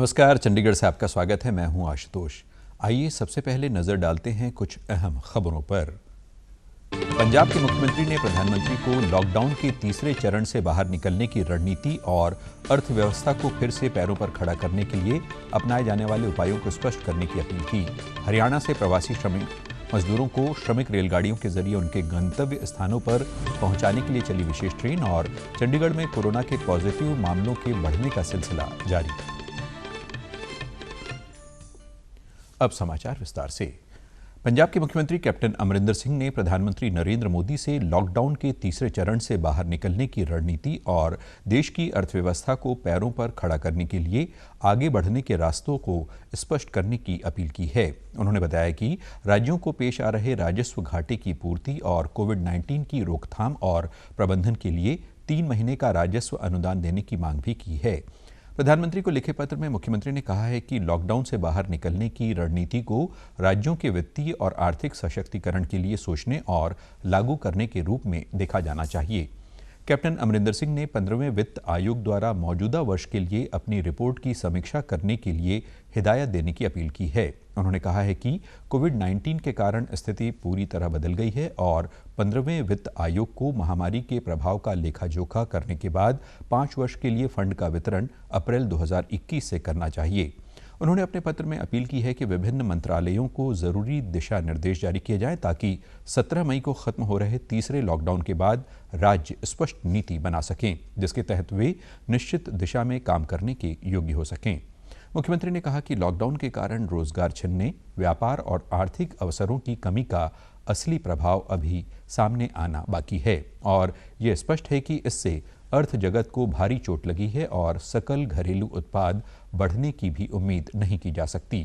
नमस्कार, चंडीगढ़ से आपका स्वागत है। मैं हूं आशुतोष। आइए सबसे पहले नजर डालते हैं कुछ अहम खबरों पर। पंजाब के मुख्यमंत्री ने प्रधानमंत्री को लॉकडाउन के तीसरे चरण से बाहर निकलने की रणनीति और अर्थव्यवस्था को फिर से पैरों पर खड़ा करने के लिए अपनाए जाने वाले उपायों को स्पष्ट करने की अपील की। हरियाणा से प्रवासी श्रमिक मजदूरों को श्रमिक रेलगाड़ियों के जरिए उनके गंतव्य स्थानों पर पहुंचाने के लिए चली विशेष ट्रेन और चंडीगढ़ में कोरोना के पॉजिटिव मामलों के बढ़ने का सिलसिला जारी। अब समाचार विस्तार से। पंजाब के मुख्यमंत्री कैप्टन अमरिंदर सिंह ने प्रधानमंत्री नरेंद्र मोदी से लॉकडाउन के तीसरे चरण से बाहर निकलने की रणनीति और देश की अर्थव्यवस्था को पैरों पर खड़ा करने के लिए आगे बढ़ने के रास्तों को स्पष्ट करने की अपील की है। उन्होंने बताया कि राज्यों को पेश आ रहे राजस्व घाटे की पूर्ति और कोविड-19 की रोकथाम और प्रबंधन के लिए 3 महीने का राजस्व अनुदान देने की मांग भी की है। प्रधानमंत्री को लिखे पत्र में मुख्यमंत्री ने कहा है कि लॉकडाउन से बाहर निकलने की रणनीति को राज्यों के वित्तीय और आर्थिक सशक्तिकरण के लिए सोचने और लागू करने के रूप में देखा जाना चाहिए। कैप्टन अमरिंदर सिंह ने 15वें वित्त आयोग द्वारा मौजूदा वर्ष के लिए अपनी रिपोर्ट की समीक्षा करने के लिए हिदायत देने की अपील की है। उन्होंने कहा है कि कोविड-19 के कारण स्थिति पूरी तरह बदल गई है और 15वें वित्त आयोग को महामारी के प्रभाव का लेखा जोखा करने के बाद 5 वर्ष के लिए फंड का वितरण अप्रैल 2021 से करना चाहिए। उन्होंने अपने पत्र में अपील की है कि विभिन्न मंत्रालयों को जरूरी दिशा निर्देश जारी किए जाएं ताकि 17 मई को खत्म हो रहे तीसरे लॉकडाउन के बाद राज्य स्पष्ट नीति बना सकें, जिसके तहत वे निश्चित दिशा में काम करने के योग्य हो सकें। मुख्यमंत्री ने कहा कि लॉकडाउन के कारण रोजगार छिनने, व्यापार और आर्थिक अवसरों की कमी का असली प्रभाव अभी सामने आना बाकी है और ये स्पष्ट है कि इससे अर्थ जगत को भारी चोट लगी है और सकल घरेलू उत्पाद बढ़ने की भी उम्मीद नहीं की जा सकती।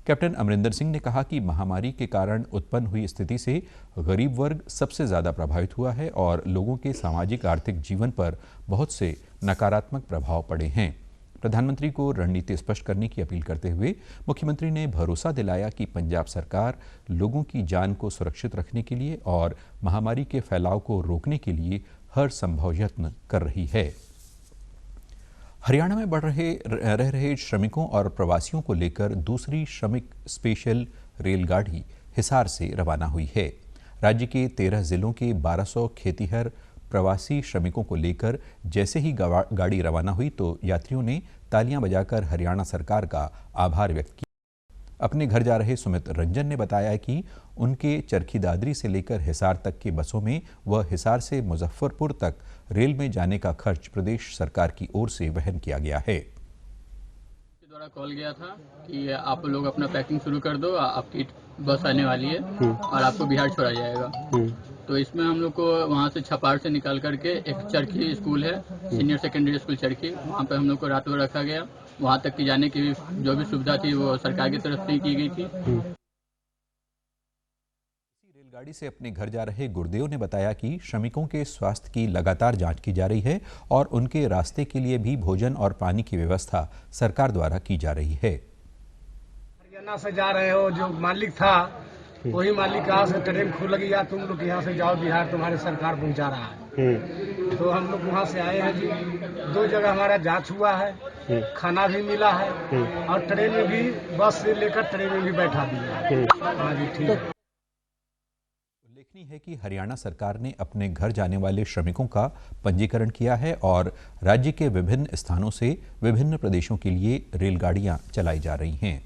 कैप्टन अमरिंदर सिंह ने कहा कि महामारी के कारण उत्पन्न हुई स्थिति से गरीब वर्ग सबसे ज्यादा प्रभावित हुआ है और लोगों के सामाजिक आर्थिक जीवन पर बहुत से नकारात्मक प्रभाव पड़े हैं। प्रधानमंत्री को रणनीति स्पष्ट करने की अपील करते हुए मुख्यमंत्री ने भरोसा दिलाया कि पंजाब सरकार लोगों की जान को सुरक्षित रखने के लिए और महामारी के फैलाव को रोकने के लिए हर संभव यत्न कर रही है। हरियाणा में रह रहे श्रमिकों और प्रवासियों को लेकर दूसरी श्रमिक स्पेशल रेलगाड़ी हिसार से रवाना हुई है। राज्य के 13 जिलों के 1200 खेतीहर प्रवासी श्रमिकों को लेकर जैसे ही गाड़ी रवाना हुई तो यात्रियों ने तालियां बजाकर हरियाणा सरकार का आभार व्यक्त किया। अपने घर जा रहे सुमित रंजन ने बताया कि उनके चरखी दादरी से लेकर हिसार तक की बसों में व हिसार से मुजफ्फरपुर तक रेल में जाने का खर्च प्रदेश सरकार की ओर से वहन किया गया है। द्वारा कॉल गया था कि आप लोग अपना पैकिंग शुरू कर दो, आपकी बस आने वाली है और आपको बिहार छोड़ा जाएगा। तो इसमें हम लोग को वहाँ से छपार से निकाल करके एक चरखी स्कूल है, सीनियर सेकेंडरी स्कूल चरखी, वहाँ पे हम लोग को रात भर रखा गया। वहाँ तक की जाने की जो भी सुविधा थी वो सरकार की तरफ से की गई थी। रेलगाड़ी से अपने घर जा रहे गुरदेव ने बताया कि श्रमिकों के स्वास्थ्य की लगातार जांच की जा रही है और उनके रास्ते के लिए भी भोजन और पानी की व्यवस्था सरकार द्वारा की जा रही है। हरियाणा से जा रहे हो, जो मालिक था वही मालिक यहाँ से ट्रेन खुल लगी, या तुम लोग यहाँ से जाओ बिहार, तुम्हारे सरकार पहुँचा रहा है। तो हम लोग वहाँ से आए हैं जी। 2 जगह हमारा जांच हुआ है, खाना भी मिला है और ट्रेन में भी, बस से लेकर ट्रेन में भी बैठा दिया है। हाँ जी, ठीक है। उल्लेखनीय है कि हरियाणा सरकार ने अपने घर जाने वाले श्रमिकों का पंजीकरण किया है और राज्य के विभिन्न स्थानों से विभिन्न प्रदेशों के लिए रेलगाड़ियां चलाई जा रही हैं।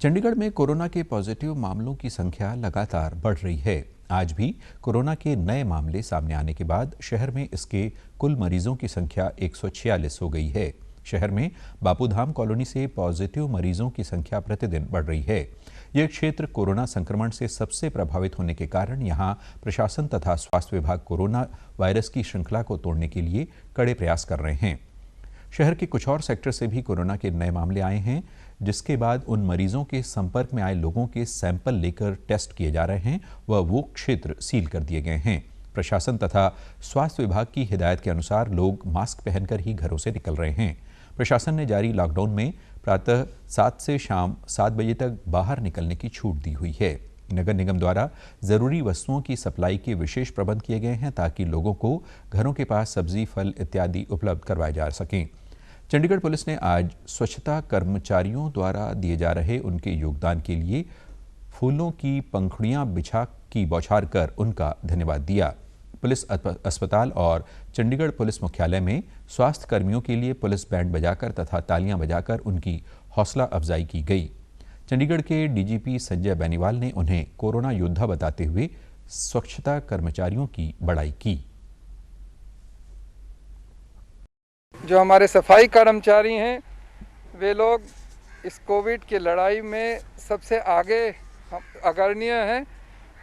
चंडीगढ़ में कोरोना के पॉजिटिव मामलों की संख्या लगातार बढ़ रही है। आज भी कोरोना के नए मामले सामने आने के बाद शहर में इसके कुल मरीजों की संख्या 146 हो गई है। शहर में बापूधाम कॉलोनी से पॉजिटिव मरीजों की संख्या प्रतिदिन बढ़ रही है। यह क्षेत्र कोरोना संक्रमण से सबसे प्रभावित होने के कारण यहां प्रशासन तथा स्वास्थ्य विभाग कोरोना वायरस की श्रृंखला को तोड़ने के लिए कड़े प्रयास कर रहे हैं। शहर के कुछ और सेक्टर से भी कोरोना के नए मामले आए हैं, जिसके बाद उन मरीजों के संपर्क में आए लोगों के सैंपल लेकर टेस्ट किए जा रहे हैं व वो क्षेत्र सील कर दिए गए हैं। प्रशासन तथा स्वास्थ्य विभाग की हिदायत के अनुसार लोग मास्क पहनकर ही घरों से निकल रहे हैं। प्रशासन ने जारी लॉकडाउन में प्रातः 7 से शाम 7 बजे तक बाहर निकलने की छूट दी हुई है। नगर निगम द्वारा जरूरी वस्तुओं की सप्लाई के विशेष प्रबंध किए गए हैं ताकि लोगों को घरों के पास सब्जी, फल इत्यादि उपलब्ध करवाए जा सकें। चंडीगढ़ पुलिस ने आज स्वच्छता कर्मचारियों द्वारा दिए जा रहे उनके योगदान के लिए फूलों की पंखुड़ियां बिछा की बौछार कर उनका धन्यवाद दिया। पुलिस अस्पताल और चंडीगढ़ पुलिस मुख्यालय में स्वास्थ्य कर्मियों के लिए पुलिस बैंड बजाकर तथा तालियां बजाकर उनकी हौसला अफजाई की गई। चंडीगढ़ के डीजीपी संजय बेनीवाल ने उन्हें कोरोना योद्धा बताते हुए स्वच्छता कर्मचारियों की बड़ाई की। जो हमारे सफाई कर्मचारी हैं वे लोग इस कोविड की लड़ाई में सबसे आगे अग्रणीय हैं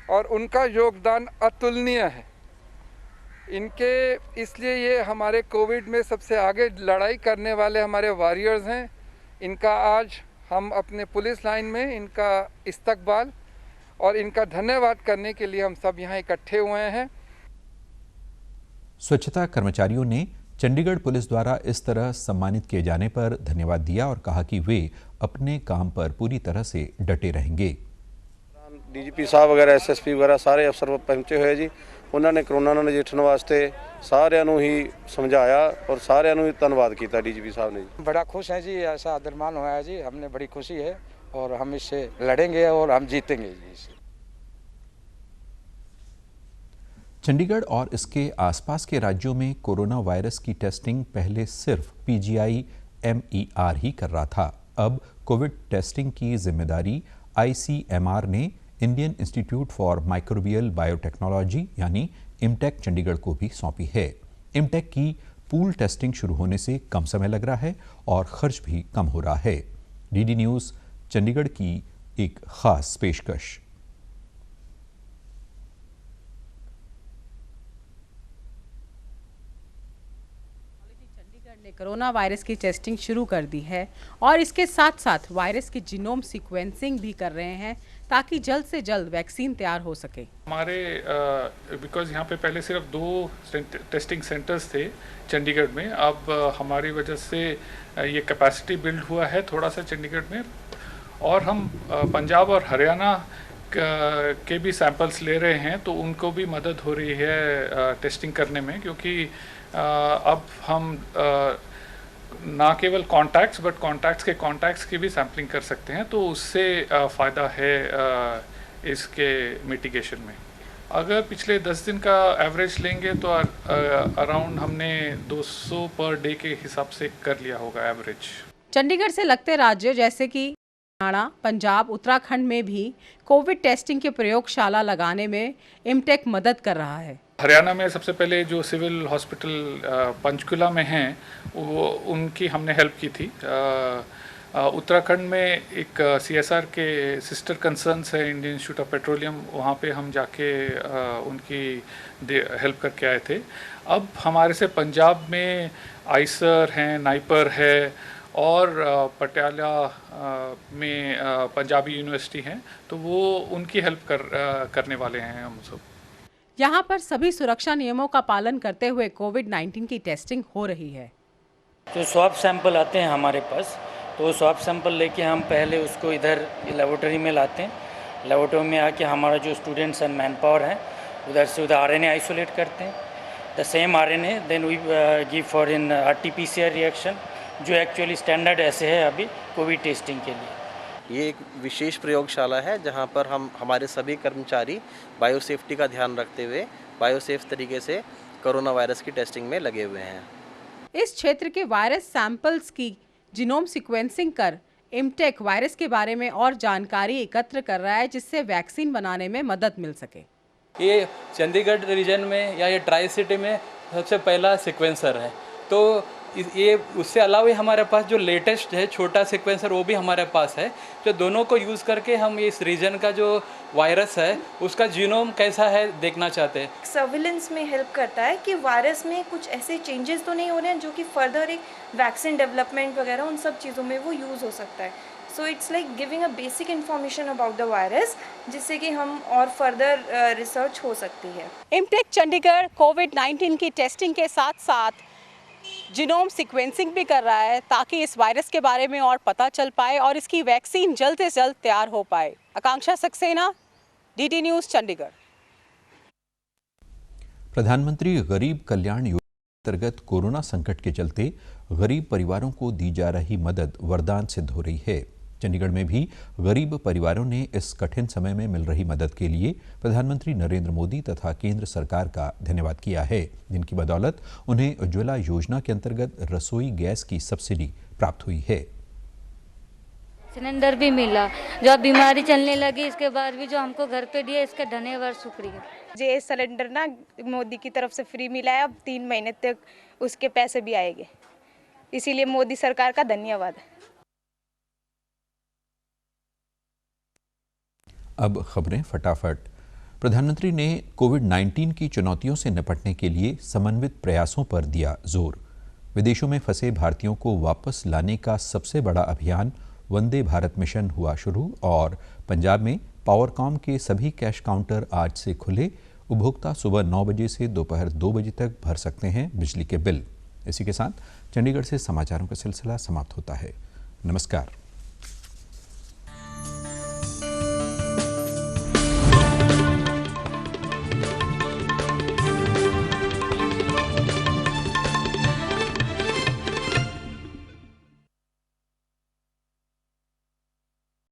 और उनका योगदान अतुलनीय है। इनके इसलिए ये हमारे कोविड में सबसे आगे लड़ाई करने वाले हमारे वॉरियर्स हैं। इनका आज हम अपने पुलिस लाइन में इनका इस्तकबाल और इनका धन्यवाद करने के लिए हम सब यहाँ इकट्ठे हुए हैं। स्वच्छता कर्मचारियों ने चंडीगढ़ पुलिस द्वारा इस तरह सम्मानित किए जाने पर धन्यवाद दिया और कहा कि वे अपने काम पर पूरी तरह से डटे रहेंगे। डीजीपी साहब वगैरह एसएसपी वगैरह सारे अफसर पहुंचे हुए जी। उन्होंने कोरोना ਨੂੰ ਨਜਿੱਠਣ ਵਾਸਤੇ ਸਾਰਿਆਂ ਨੂੰ ਹੀ समझाया और ਸਾਰਿਆਂ ਨੂੰ ਧੰਨਵਾਦ ਕੀਤਾ डीजीपी साहब ने जी। बड़ा खुश हैं जी, ऐसा आदरमान हुआ है जी, हमने बड़ी खुशी है और हम इससे लड़ेंगे और हम जीतेंगे जी। चंडीगढ़ और इसके आसपास के राज्यों में कोरोना वायरस की टेस्टिंग पहले सिर्फ PGI-MER ही कर रहा था। अब कोविड टेस्टिंग की जिम्मेदारी ICMR ने Indian institute for microbial biotechnology यानी इमटेक चंडीगढ़ को भी सौंपी है। इमटेक की पूल टेस्टिंग शुरू होने से कम समय लग रहा है और खर्च भी कम हो रहा है। DD न्यूज़ चंडीगढ़ की एक खास पेशकश। ने कोरोना वायरस की टेस्टिंग शुरू कर दी है और इसके साथ साथ वायरस की जीनोम सीक्वेंसिंग भी कर रहे हैं ताकि जल्द से जल्द वैक्सीन तैयार हो सके। हमारे बिकॉज यहाँ पे पहले सिर्फ 2 टेस्टिंग सेंटर्स थे चंडीगढ़ में, अब हमारी वजह से ये कैपेसिटी बिल्ड हुआ है थोड़ा सा चंडीगढ़ में और हम पंजाब और हरियाणा के भी सैंपल्स ले रहे हैं तो उनको भी मदद हो रही है टेस्टिंग करने में, क्योंकि अब हम ना केवल कॉन्टैक्ट्स बट कॉन्टैक्ट्स के कॉन्टैक्ट्स की भी सैम्पलिंग कर सकते हैं, तो उससे फ़ायदा है इसके मिटिगेशन में। अगर पिछले 10 दिन का एवरेज लेंगे तो अराउंड हमने 200 पर डे के हिसाब से कर लिया होगा एवरेज। चंडीगढ़ से लगते राज्य जैसे कि हरियाणा, पंजाब, उत्तराखंड में भी कोविड टेस्टिंग के प्रयोगशाला लगाने में इमटेक मदद कर रहा है। हरियाणा में सबसे पहले जो सिविल हॉस्पिटल पंचकुला में हैं वो उनकी हमने हेल्प की थी। उत्तराखंड में एक CSR के सिस्टर कंसर्न्स है इंडियन इंस्टीट्यूट ऑफ पेट्रोलियम, वहाँ पे हम जाके उनकी हेल्प करके आए थे। अब हमारे से पंजाब में आइसर हैं, नाइपर है और पटियाला में पंजाबी यूनिवर्सिटी हैं, तो वो उनकी हेल्प करने वाले हैं हम सब। यहाँ पर सभी सुरक्षा नियमों का पालन करते हुए कोविड-19 की टेस्टिंग हो रही है। तो स्वैब सैंपल आते हैं हमारे पास, तो स्वैब सैंपल लेके हम पहले उसको इधर लेबोरेटरी में लाते हैं। लेबोरेटरी में आके हमारा जो स्टूडेंट्स एंड मैन पावर है उधर से उधर RNA आइसोलेट करते हैं। The same RNA then we give for in RT-PCR reaction, जो एक्चुअली स्टैंडर्ड ऐसे है अभी कोविड टेस्टिंग के लिए। ये एक विशेष प्रयोगशाला है जहां पर हम हमारे सभी कर्मचारी बायोसेफ्टी का ध्यान रखते हुए बायोसेफ तरीके से कोरोना वायरस की टेस्टिंग में लगे हुए हैं। इस क्षेत्र के वायरस सैंपल्स की जीनोम सीक्वेंसिंग कर इमटेक वायरस के बारे में और जानकारी एकत्र कर रहा है जिससे वैक्सीन बनाने में मदद मिल सके। ये चंडीगढ़ रीजन में या ये ट्राई सिटी में सबसे पहला सीक्वेंसर है, तो ये उससे अलावा हमारे पास जो लेटेस्ट है छोटा सीक्वेंसर वो भी हमारे पास है, जो दोनों को यूज़ करके हम इस रीजन का जो वायरस है उसका जीनोम कैसा है देखना चाहते हैं। सर्विलेंस में हेल्प करता है कि वायरस में कुछ ऐसे चेंजेस तो नहीं हो रहे हैं जो कि फर्दर एक वैक्सीन डेवलपमेंट वगैरह उन सब चीज़ों में वो यूज़ हो सकता है। So it's like giving a basic information about the virus, जिससे कि हम और फर्दर रिसर्च हो सकती है। इमटेक चंडीगढ़ कोविड-19 की टेस्टिंग के साथ साथ जीनोम सीक्वेंसिंग भी कर रहा है ताकि इस वायरस के बारे में और पता चल पाए और इसकी वैक्सीन जल्द से जल्द तैयार हो पाए। आकांक्षा सक्सेना, DD न्यूज़ चंडीगढ़। प्रधानमंत्री गरीब कल्याण योजना अंतर्गत कोरोना संकट के चलते गरीब परिवारों को दी जा रही मदद वरदान सिद्ध हो रही है। चंडीगढ़ में भी गरीब परिवारों ने इस कठिन समय में मिल रही मदद के लिए प्रधानमंत्री नरेंद्र मोदी तथा केंद्र सरकार का धन्यवाद किया है, जिनकी बदौलत उन्हें उज्ज्वला योजना के अंतर्गत रसोई गैस की सब्सिडी प्राप्त हुई है। सिलेंडर भी मिला, जो अब बीमारी चलने लगी इसके बाद भी जो हमको घर पे दिया, इसका धन्यवाद शुक्रिया। ये सिलेंडर ना मोदी की तरफ से फ्री मिला है, अब 3 महीने तक उसके पैसे भी आएंगे, इसीलिए मोदी सरकार का धन्यवाद। अब खबरें फटाफट। प्रधानमंत्री ने कोविड-19 की चुनौतियों से निपटने के लिए समन्वित प्रयासों पर दिया जोर। विदेशों में फंसे भारतीयों को वापस लाने का सबसे बड़ा अभियान वंदे भारत मिशन हुआ शुरू और पंजाब में पावरकॉम के सभी कैश काउंटर आज से खुले। उपभोक्ता सुबह 9 बजे से दोपहर 2 बजे तक भर सकते हैं बिजली के बिल। इसी के साथ चंडीगढ़ से समाचारों का सिलसिला समाप्त होता है। नमस्कार।